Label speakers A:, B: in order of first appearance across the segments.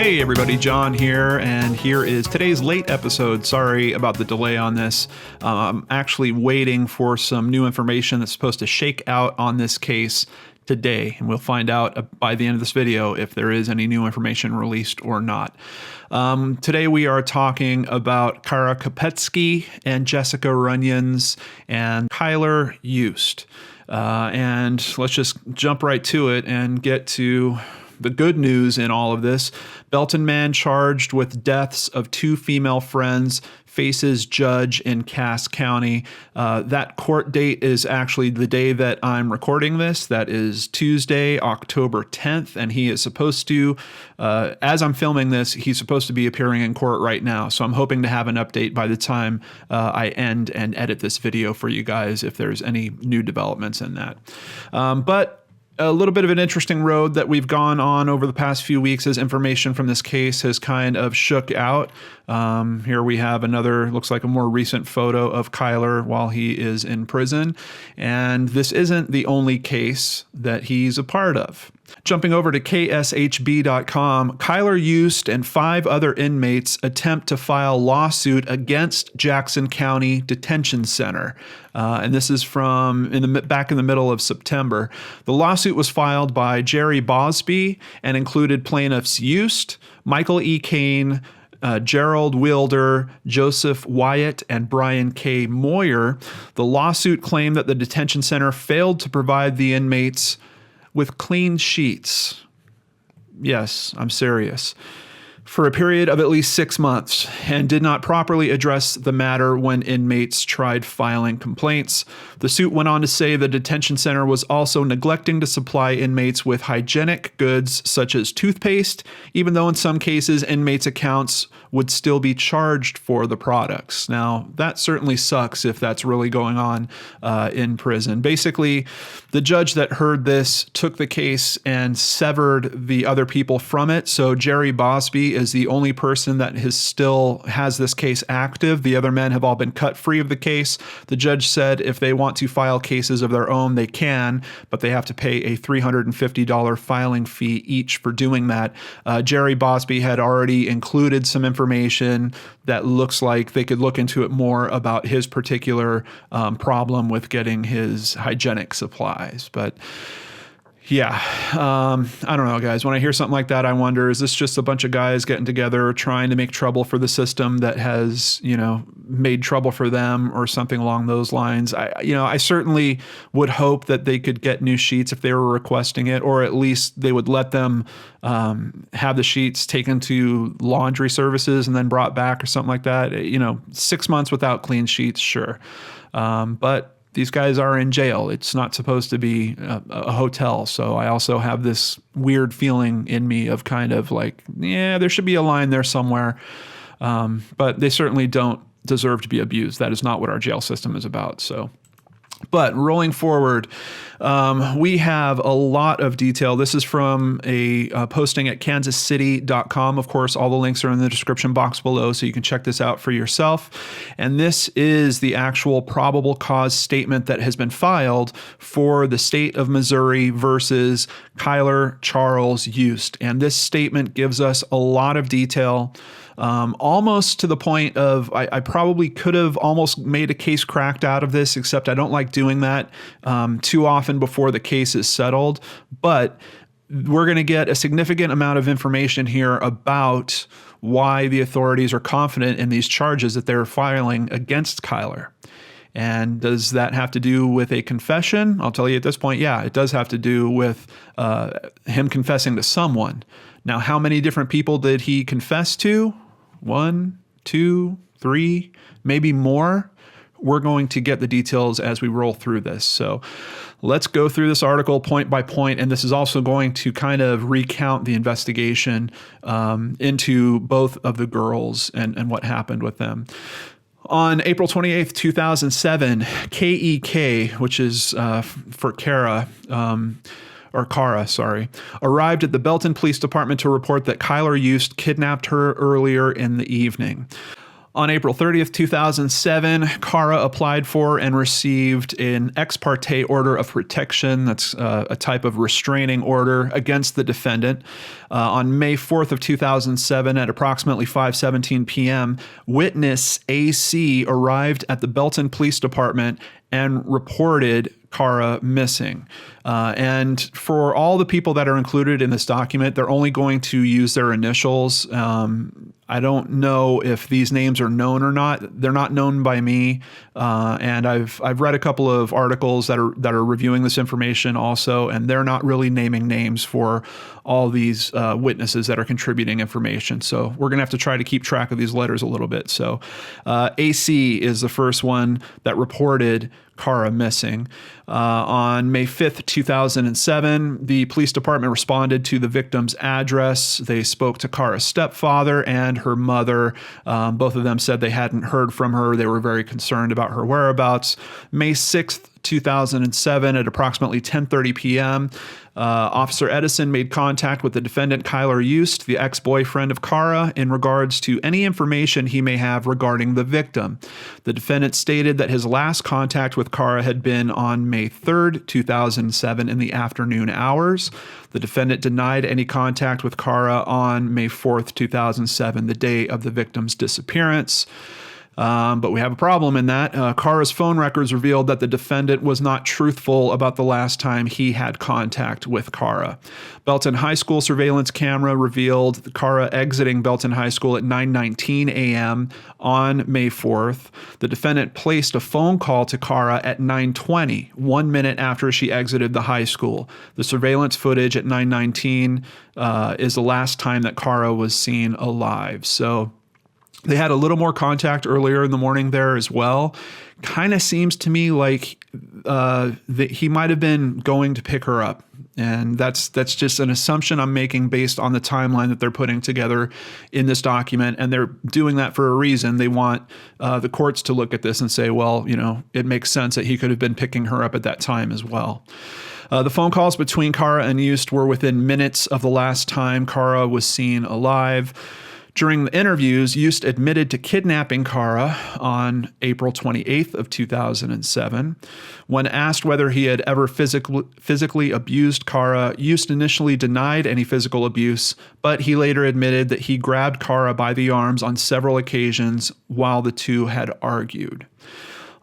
A: Hey everybody, John here, and here is today's late episode. Sorry about the delay on this. I'm actually waiting for some new information that's supposed to shake out on this case today, and we'll find out by the end of this video if there is any new information released or not. Today we are talking about Kara Kopetsky and Jessica Runions and Kylr Yust. And let's just jump right to it and get to the good news in all of this. Belton man charged with deaths of two female friends faces judge in Cass County. That court date is actually the day that I'm recording this. That is Tuesday, October 10th, and he is supposed to, as I'm filming this, he's supposed to be appearing in court right now. So I'm hoping to have an update by the time I end and edit this video for you guys if there's any new developments in that. But a little bit of an interesting road that we've gone on over the past few weeks as information from this case has kind of shook out. Here we have another, looks like a more recent photo of Kylr while he is in prison. And this isn't the only case that he's a part of. Jumping over to kshb.com, Kylr Yust and 5 other inmates attempt to file lawsuit against Jackson County Detention Center. And this is from back in the middle of September. The lawsuit was filed by Jerry Bosby and included plaintiffs Yust, Michael E. Kane, Gerald Wilder, Joseph Wyatt, and Brian K. Moyer. The lawsuit claimed that the detention center failed to provide the inmates with clean sheets. Yes, I'm serious. For a period of at least 6 months, and did not properly address the matter when inmates tried filing complaints. The suit went on to say the detention center was also neglecting to supply inmates with hygienic goods such as toothpaste, even though in some cases inmates' accounts would still be charged for the products. Now, that certainly sucks if that's really going on in prison. Basically, the judge that heard this took the case and severed the other people from it. So Jerry Bosby is the only person that still has this case active. The other men have all been cut free of the case. The judge said if they want to file cases of their own, they can, but they have to pay a $350 filing fee each for doing that. Jerry Bosby had already included some information that looks like they could look into it more about his particular problem with getting his hygienic supplies. But yeah, I don't know, guys. When I hear something like that, I wonder, is this just a bunch of guys getting together trying to make trouble for the system that has, made trouble for them or something along those lines? I certainly would hope that they could get new sheets if they were requesting it, or at least they would let them have the sheets taken to laundry services and then brought back or something like that. 6 months without clean sheets, sure. But these guys are in jail. It's not supposed to be a hotel. So I also have this weird feeling in me of kind of like, yeah, there should be a line there somewhere. But they certainly don't deserve to be abused. That is not what our jail system is about. So, but rolling forward, we have a lot of detail. This is from a posting at kansascity.com. Of course, all the links are in the description box below, so you can check this out for yourself. And this is the actual probable cause statement that has been filed for the state of Missouri versus Kylr Charles Yust. And this statement gives us a lot of detail. Almost to the point of I probably could have almost made a case cracked out of this, except I don't like doing that too often before the case is settled. But we're going to get a significant amount of information here about why the authorities are confident in these charges that they're filing against Kylr. And does that have to do with a confession? I'll tell you at this point, yeah, it does have to do with him confessing to someone. Now, how many different people did he confess to? 1, 2, 3, maybe more. We're going to get the details as we roll through this. So let's go through this article point by point. And this is also going to kind of recount the investigation into both of the girls and what happened with them. On April 28th, 2007, KEK, which is for Kara, arrived at the Belton Police Department to report that Kylr Yust kidnapped her earlier in the evening. On April 30th, 2007, Kara applied for and received an ex parte order of protection. That's a type of restraining order against the defendant. On May 4th of 2007, at approximately 5:17 p.m., witness AC arrived at the Belton Police Department and reported Kara missing. And for all the people that are included in this document, they're only going to use their initials. I don't know if these names are known or not. They're not known by me. And I've read a couple of articles that are reviewing this information also, and they're not really naming names for all these witnesses that are contributing information. So we're going to have to try to keep track of these letters a little bit. So AC is the first one that reported Kara missing. On May 5th, 2007, the police department responded to the victim's address. They spoke to Kara's stepfather and her mother. Both of them said they hadn't heard from her. They were very concerned about her whereabouts. May 6th, 2007, at approximately 10:30 p.m., Officer Edison made contact with the defendant Kylr Yust, the ex-boyfriend of Kara, in regards to any information he may have regarding the victim. The defendant stated that his last contact with Kara had been on May 3rd, 2007 in the afternoon hours. The defendant denied any contact with Kara on May 4th, 2007, the day of the victim's disappearance. But we have a problem in that. Kara's phone records revealed that the defendant was not truthful about the last time he had contact with Kara. Belton High School surveillance camera revealed Kara exiting Belton High School at 9:19 a.m. on May 4th. The defendant placed a phone call to Kara at 9:20, 1 minute after she exited the high school. The surveillance footage at 9:19 is the last time that Kara was seen alive. So they had a little more contact earlier in the morning there as well. Kind of seems to me like that he might have been going to pick her up. And that's just an assumption I'm making based on the timeline that they're putting together in this document. And they're doing that for a reason. They want the courts to look at this and say, well, you know, it makes sense that he could have been picking her up at that time as well. The phone calls between Kara and Yust were within minutes of the last time Kara was seen alive. During the interviews, Yust admitted to kidnapping Kara on April 28th of 2007. When asked whether he had ever physically abused Kara, Yust initially denied any physical abuse, but he later admitted that he grabbed Kara by the arms on several occasions while the two had argued.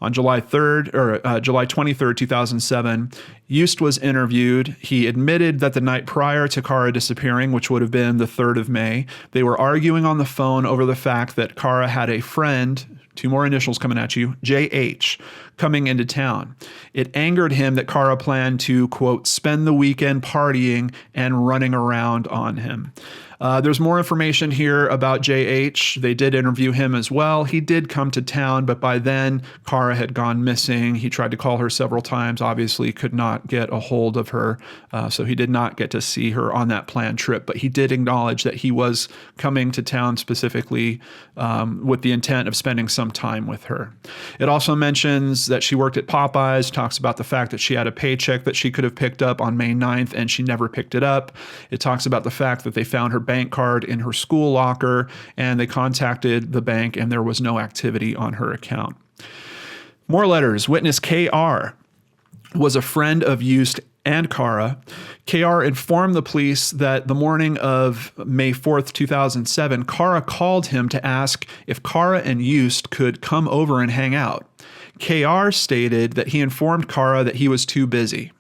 A: On July 23rd, 2007, Yust was interviewed. He admitted that the night prior to Kara disappearing, which would have been the 3rd of May, they were arguing on the phone over the fact that Kara had a friend, two more initials coming at you, JH, coming into town. It angered him that Kara planned to, quote, spend the weekend partying and running around on him. There's more information here about JH. They did interview him as well. He did come to town, but by then Kara had gone missing. He tried to call her several times, obviously could not get a hold of her. So he did not get to see her on that planned trip, but he did acknowledge that he was coming to town specifically with the intent of spending some time with her. It also mentions that she worked at Popeyes, talks about the fact that she had a paycheck that she could have picked up on May 9th and she never picked it up. It talks about the fact that they found her bank card in her school locker and they contacted the bank and there was no activity on her account. More letters. Witness Kylr was a friend of Yust and Kara. Kylr informed the police that the morning of May 4th, 2007, Kara called him to ask if Kara and Yust could come over and hang out. Kylr stated that he informed Kara that he was too busy.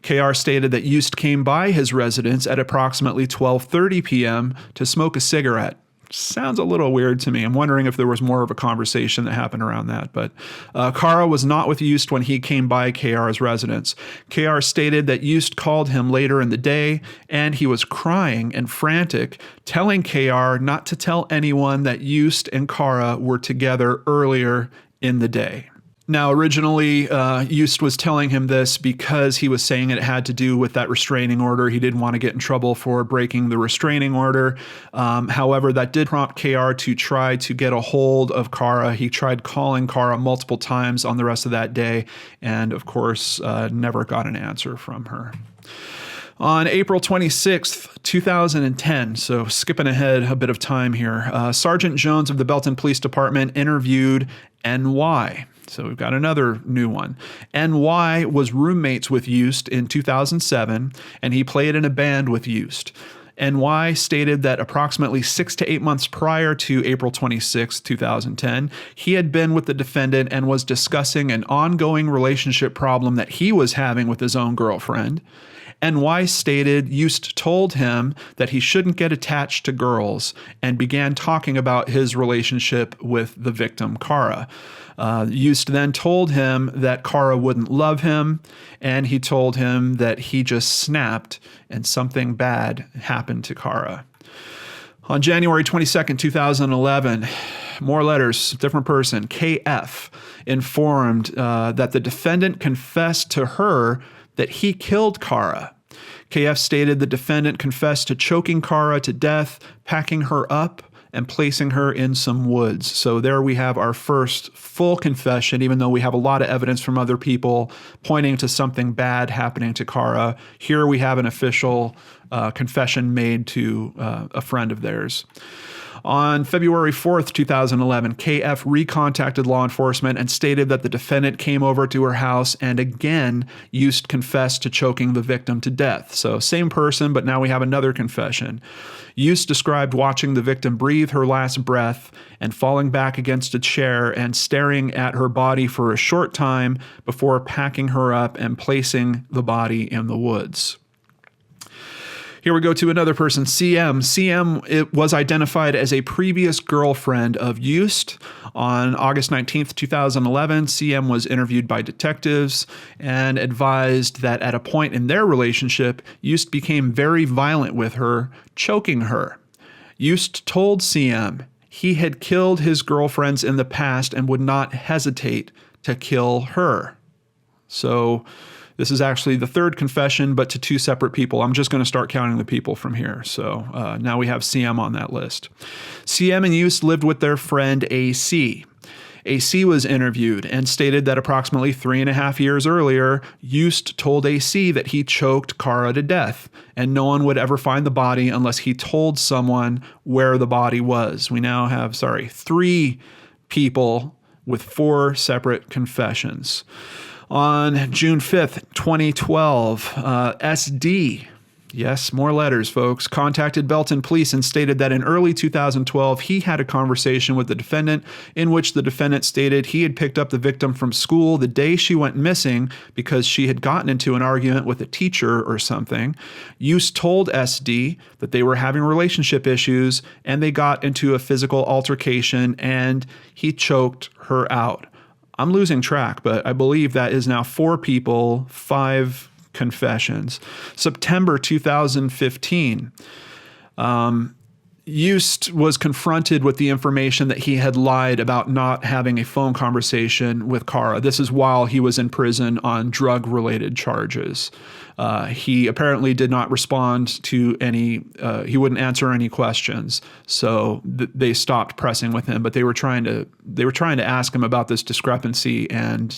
A: Kylr stated that Yust came by his residence at approximately 12:30 p.m. to smoke a cigarette. Sounds a little weird to me. I'm wondering if there was more of a conversation that happened around that. But Kara was not with Yust when he came by Kylr's residence. Kylr stated that Yust called him later in the day and he was crying and frantic, telling Kylr not to tell anyone that Yust and Kara were together earlier in the day. Now, originally, Yust was telling him this because he was saying it had to do with that restraining order. He didn't want to get in trouble for breaking the restraining order. However, that did prompt Kylr to try to get a hold of Kara. He tried calling Kara multiple times on the rest of that day and, of course, never got an answer from her. On April 26th, 2010, so skipping ahead a bit of time here, Sergeant Jones of the Belton Police Department interviewed NY. So we've got another new one. NY was roommates with Yust in 2007, and he played in a band with Yust. NY stated that approximately 6 to 8 months prior to April 26, 2010, he had been with the defendant and was discussing an ongoing relationship problem that he was having with his own girlfriend. NY stated Yust told him that he shouldn't get attached to girls and began talking about his relationship with the victim, Kara. Yust then told him that Kara wouldn't love him, and he told him that he just snapped and something bad happened to Kara. On January 22nd, 2011, more letters, different person, KF, informed that the defendant confessed to her that he killed Kara. KF stated the defendant confessed to choking Kara to death, packing her up, and placing her in some woods. So there we have our first full confession, even though we have a lot of evidence from other people pointing to something bad happening to Kara. Here we have an official confession made to a friend of theirs. On February 4th, 2011, KF recontacted law enforcement and stated that the defendant came over to her house and again Yust confessed to choking the victim to death. So same person, but now we have another confession. Yust described watching the victim breathe her last breath and falling back against a chair and staring at her body for a short time before packing her up and placing the body in the woods. Here we go to another person, CM. CM it was identified as a previous girlfriend of Yust. On August 19th, 2011, CM was interviewed by detectives and advised that at a point in their relationship, Yust became very violent with her, choking her. Yust told CM he had killed his girlfriends in the past and would not hesitate to kill her. So this is actually the third confession, but to two separate people. I'm just going to start counting the people from here. So now we have CM on that list. CM and Yust lived with their friend AC. AC was interviewed and stated that approximately 3.5 years earlier, Yust told AC that he choked Kara to death, and no one would ever find the body unless he told someone where the body was. We now have, 3 people with 4 separate confessions. On June 5th, 2012, SD, yes, more letters, folks, contacted Belton Police and stated that in early 2012, he had a conversation with the defendant in which the defendant stated he had picked up the victim from school the day she went missing because she had gotten into an argument with a teacher or something. Yust told SD that they were having relationship issues and they got into a physical altercation and he choked her out. I'm losing track, but I believe that is now 4 people, 5 confessions. September 2015, Yust was confronted with the information that he had lied about not having a phone conversation with Kara. This is while he was in prison on drug-related charges. He apparently did not respond to any, he wouldn't answer any questions. So they stopped pressing with him, but they were trying to ask him about this discrepancy and,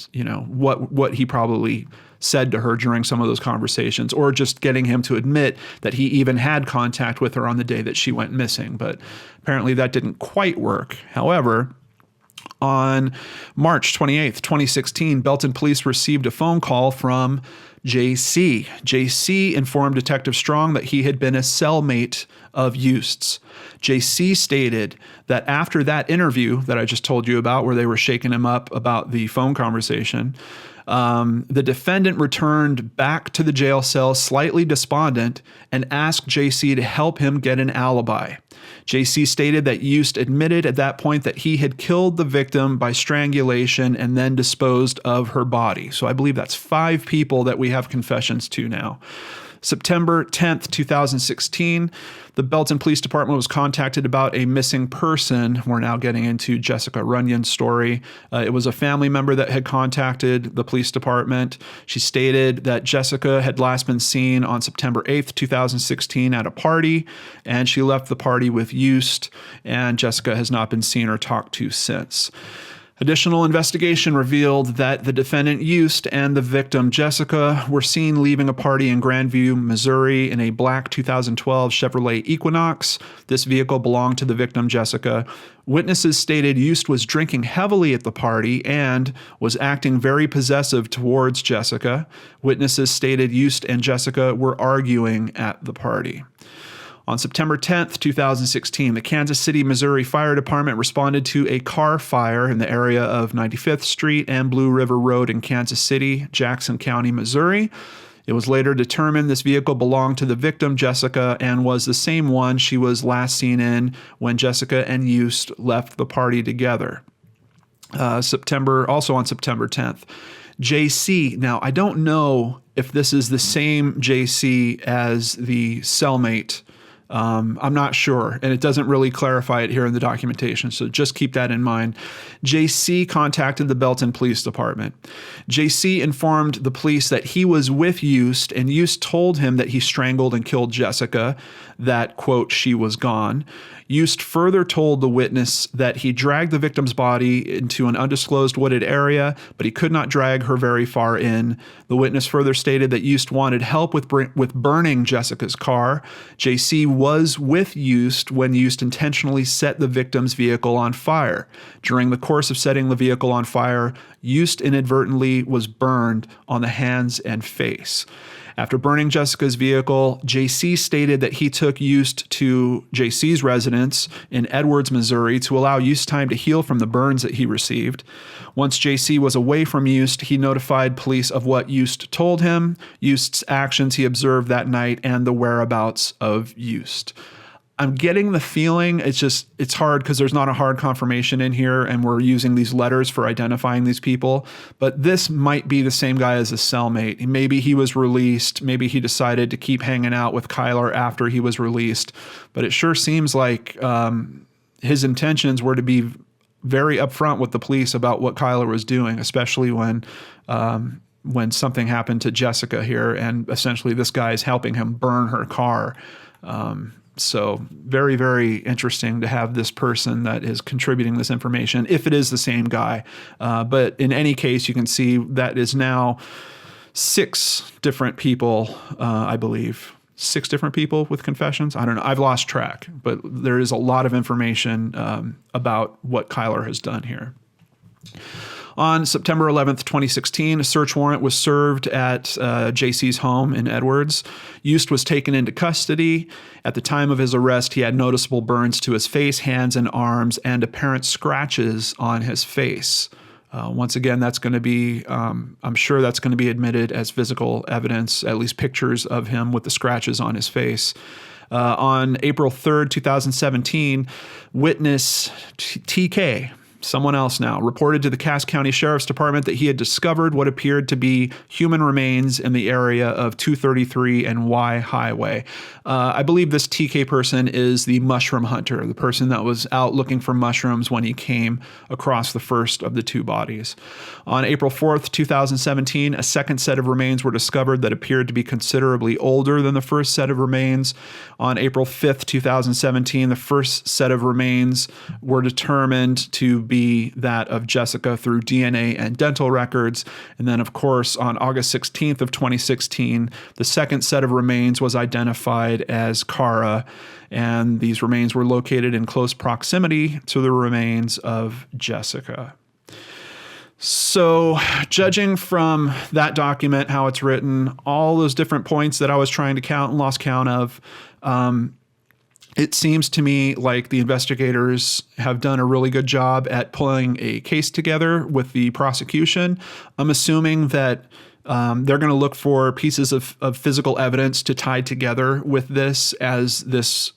A: what he probably said to her during some of those conversations, or just getting him to admit that he even had contact with her on the day that she went missing. But apparently that didn't quite work. However, on March 28th, 2016, Belton Police received a phone call from JC. JC informed Detective Strong that he had been a cellmate of Yust's. JC stated that after that interview that I just told you about, where they were shaking him up about the phone conversation, the defendant returned back to the jail cell slightly despondent and asked JC to help him get an alibi. JC stated that Yust admitted at that point that he had killed the victim by strangulation and then disposed of her body. So I believe that's 5 people that we have confessions to now. September 10th, 2016, the Belton Police Department was contacted about a missing person. We're now getting into Jessica Runion's story. It was a family member that had contacted the police department. She stated that Jessica had last been seen on September 8th, 2016 at a party, and she left the party with Yust, and Jessica has not been seen or talked to since. Additional investigation revealed that the defendant Yust and the victim Jessica were seen leaving a party in Grandview, Missouri in a black 2012 Chevrolet Equinox. This vehicle belonged to the victim Jessica. Witnesses stated Yust was drinking heavily at the party and was acting very possessive towards Jessica. Witnesses stated Yust and Jessica were arguing at the party. On September 10th, 2016, the Kansas City, Missouri Fire Department responded to a car fire in the area of 95th Street and Blue River Road in Kansas City, Jackson County, Missouri. It was later determined this vehicle belonged to the victim, Jessica, and was the same one she was last seen in when Jessica and Yust left the party together. Also on September 10th. JC. Now, I don't know if this is the same JC as the cellmate. I'm not sure, and it doesn't really clarify it here in the documentation, so just keep that in mind. JC contacted the Belton Police Department. JC informed the police that he was with Yust, and Yust told him that he strangled and killed Jessica, that, quote, she was gone. Yust further told the witness that he dragged the victim's body into an undisclosed wooded area, but he could not drag her very far in. The witness further stated that Yust wanted help with burning Jessica's car. JC was with Yust when Yust intentionally set the victim's vehicle on fire. During the course of setting the vehicle on fire, Yust inadvertently was burned on the hands and face. After burning Jessica's vehicle, JC stated that he took Yust to JC's residence in Edwards, Missouri, to allow Yust time to heal from the burns that he received. Once JC was away from Yust, he notified police of what Yust told him, Yust's actions he observed that night, and the whereabouts of Yust. I'm getting the feeling it's hard because there's not a hard confirmation in here, and we're using these letters for identifying these people. But this might be the same guy as a cellmate. Maybe he was released. Maybe he decided to keep hanging out with Kylr after he was released. But it sure seems like his intentions were to be very upfront with the police about what Kylr was doing, especially when something happened to Jessica here, and essentially this guy is helping him burn her car. So very, very interesting to have this person that is contributing this information, if it is the same guy. But in any case, you can see that is now 6 different people, I believe. 6 different people with confessions. I don't know. I've lost track, but there is a lot of information about what Kylr has done here. On September 11th, 2016, a search warrant was served at JC's home in Edwards. Yust was taken into custody. At the time of his arrest, he had noticeable burns to his face, hands, and arms, and apparent scratches on his face. Once again, that's going to be, I'm sure that's going to be admitted as physical evidence, at least pictures of him with the scratches on his face. On April 3rd, 2017, witness TK, someone else now, reported to the Cass County Sheriff's Department that he had discovered what appeared to be human remains in the area of 233 and Y Highway. I believe this TK person is the mushroom hunter, the person that was out looking for mushrooms when he came across the first of the 2 bodies. On April 4th, 2017, a second set of remains were discovered that appeared to be considerably older than the first set of remains. On April 5th, 2017, the first set of remains were determined to be that of Jessica through DNA and dental records. And then, of course, on August 16th of 2016, the second set of remains was identified as Kara, and these remains were located in close proximity to the remains of Jessica. So, judging from that document, how it's written, all those different points that I was trying to count and lost count of, it seems to me like the investigators have done a really good job at pulling a case together with the prosecution. I'm assuming that they're going to look for pieces of physical evidence to tie together with this as this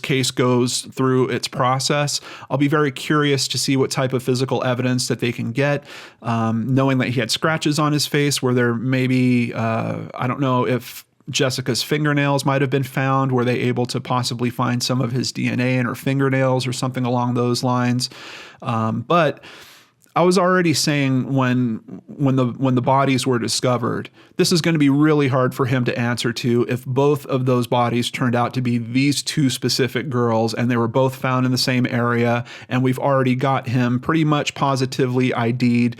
A: case goes through its process. I'll be very curious to see what type of physical evidence that they can get, knowing that he had scratches on his face where there may be, I don't know if Jessica's fingernails might have been found. Were they able to possibly find some of his DNA in her fingernails or something along those lines? But I was already saying when the bodies were discovered, this is going to be really hard for him to answer to if both of those bodies turned out to be these two specific girls and they were both found in the same area, and we've already got him pretty much positively ID'd,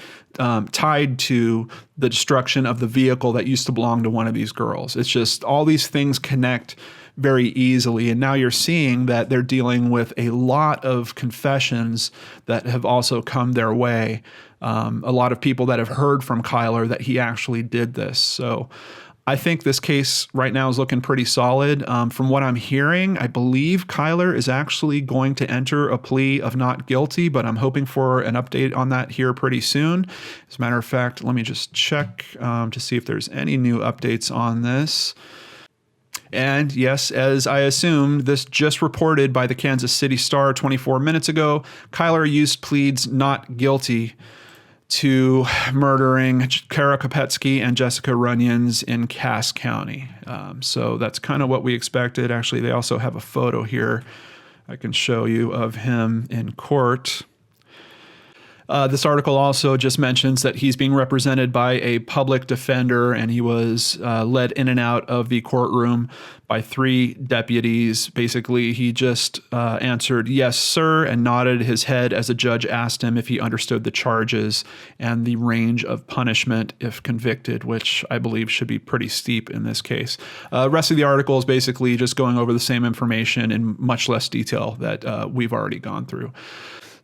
A: tied to the destruction of the vehicle that used to belong to one of these girls. It's just all these things connect very easily. And now you're seeing that they're dealing with a lot of confessions that have also come their way. A lot of people that have heard from Kylr that he actually did this. So I think this case right now is looking pretty solid. From what I'm hearing, I believe Kylr is actually going to enter a plea of not guilty, but I'm hoping for an update on that here pretty soon. As a matter of fact, let me just check to see if there's any new updates on this. And yes, as I assumed, this just reported by the Kansas City Star 24 minutes ago, Kylr Yust pleads not guilty to murdering Kara Kopetsky and Jessica Runions in Cass County. So that's kind of what we expected. Actually, they also have a photo here I can show you of him in court. This article also just mentions that he's being represented by a public defender, and he was led in and out of the courtroom by 3 deputies. Basically, he just answered, "Yes, sir," and nodded his head as a judge asked him if he understood the charges and the range of punishment if convicted, which I believe should be pretty steep in this case. Rest of the article is basically just going over the same information in much less detail that we've already gone through.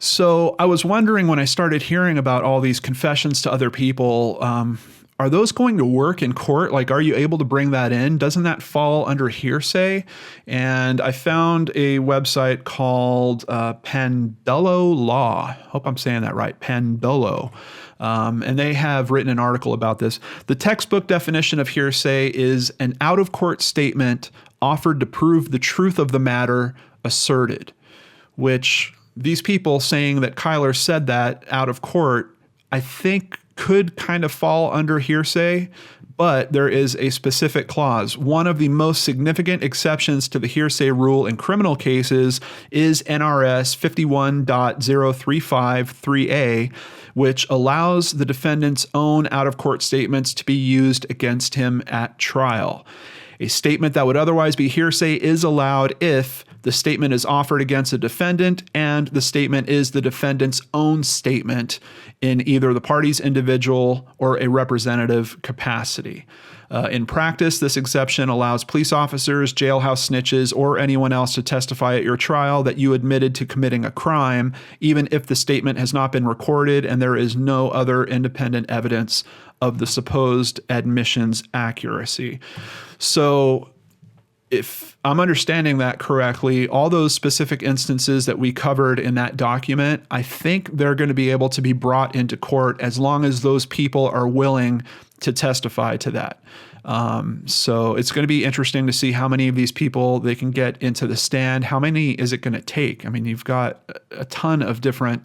A: So I was wondering when I started hearing about all these confessions to other people, are those going to work in court? Like, are you able to bring that in? Doesn't that fall under hearsay? And I found a website called Pandullo Law. Hope I'm saying that right, Pandullo. And they have written an article about this. The textbook definition of hearsay is an out-of-court statement offered to prove the truth of the matter asserted, which these people saying that Kylr said that out of court, I think could kind of fall under hearsay, but there is a specific clause. One of the most significant exceptions to the hearsay rule in criminal cases is NRS 51.0353A, which allows the defendant's own out-of-court statements to be used against him at trial. A statement that would otherwise be hearsay is allowed if the statement is offered against a defendant and the statement is the defendant's own statement in either the party's individual or a representative capacity. In practice, this exception allows police officers, jailhouse snitches, or anyone else to testify at your trial that you admitted to committing a crime, even if the statement has not been recorded and there is no other independent evidence of the supposed admission's accuracy. So if I'm understanding that correctly, all those specific instances that we covered in that document, I think they're going to be able to be brought into court as long as those people are willing to testify to that. So it's going to be interesting to see how many of these people they can get into the stand. How many is it going to take? I mean, you've got a ton of different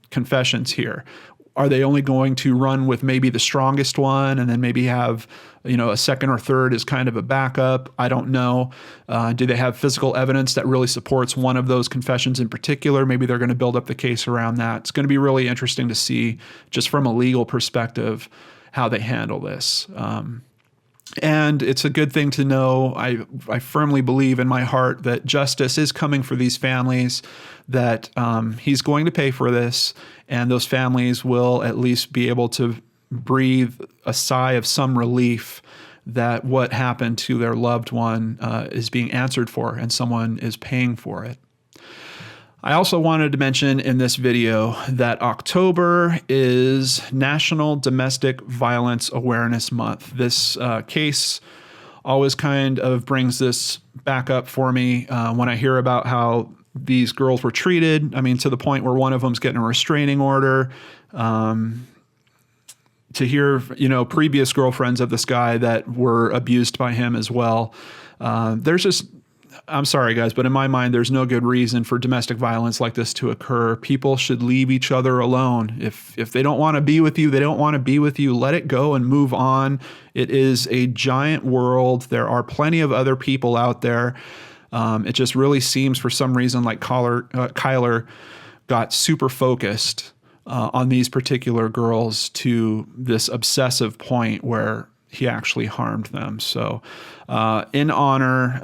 A: confessions here. Are they only going to run with maybe the strongest one and then maybe have, a second or third as kind of a backup? I don't know. Do they have physical evidence that really supports one of those confessions in particular? Maybe they're going to build up the case around that. It's going to be really interesting to see, just from a legal perspective, how they handle this. And it's a good thing to know. I firmly believe in my heart that justice is coming for these families, that he's going to pay for this, and those families will at least be able to breathe a sigh of some relief that what happened to their loved one is being answered for and someone is paying for it. I also wanted to mention in this video that October is National Domestic Violence Awareness Month. This case always kind of brings this back up for me when I hear about how these girls were treated. I mean, to the point where one of them's getting a restraining order. To hear, previous girlfriends of this guy that were abused by him as well. I'm sorry, guys, but in my mind, there's no good reason for domestic violence like this to occur. People should leave each other alone. If they don't want to be with you, they don't want to be with you. Let it go and move on. It is a giant world. There are plenty of other people out there. It just really seems for some reason like Kylr got super focused on these particular girls to this obsessive point where he actually harmed them. So in honor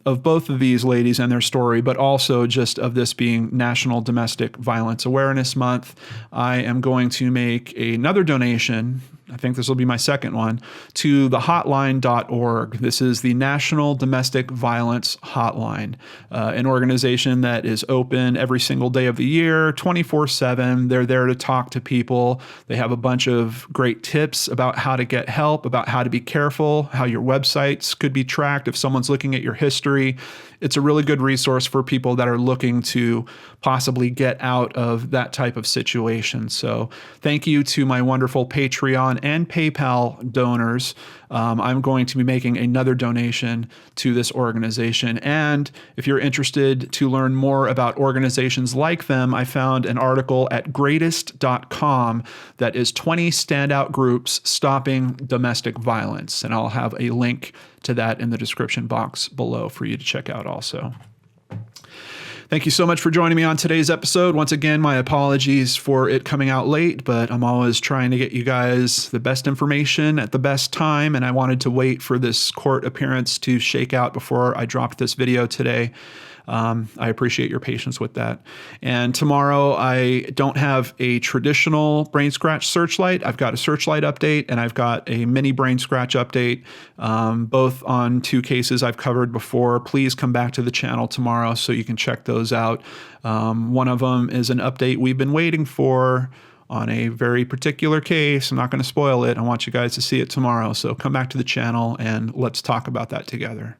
A: of both of these ladies and their story, but also just of this being National Domestic Violence Awareness Month, I am going to make another donation. I think this will be my second one, to the hotline.org. This is the National Domestic Violence Hotline, an organization that is open every single day of the year, 24/7. They're there to talk to people. They have a bunch of great tips about how to get help, about how to be careful, how your websites could be tracked if someone's looking at your history. It's a really good resource for people that are looking to possibly get out of that type of situation. So thank you to my wonderful Patreon and PayPal donors. I'm going to be making another donation to this organization. And if you're interested to learn more about organizations like them, I found an article at greatest.com that is 20 standout groups stopping domestic violence. And I'll have a link to that in the description box below for you to check out also. Thank you so much for joining me on today's episode. Once again, my apologies for it coming out late, but I'm always trying to get you guys the best information at the best time, and I wanted to wait for this court appearance to shake out before I dropped this video today. I appreciate your patience with that. And tomorrow, I don't have a traditional Brainscratch Searchlight. I've got a Searchlight update, and I've got a mini Brainscratch update, both on two cases I've covered before. Please come back to the channel tomorrow so you can check those out. One of them is an update we've been waiting for on a very particular case. I'm not going to spoil it. I want you guys to see it tomorrow. So come back to the channel and let's talk about that together.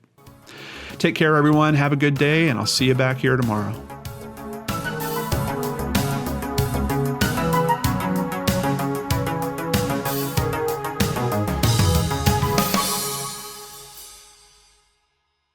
A: Take care, everyone. Have a good day, and I'll see you back here tomorrow.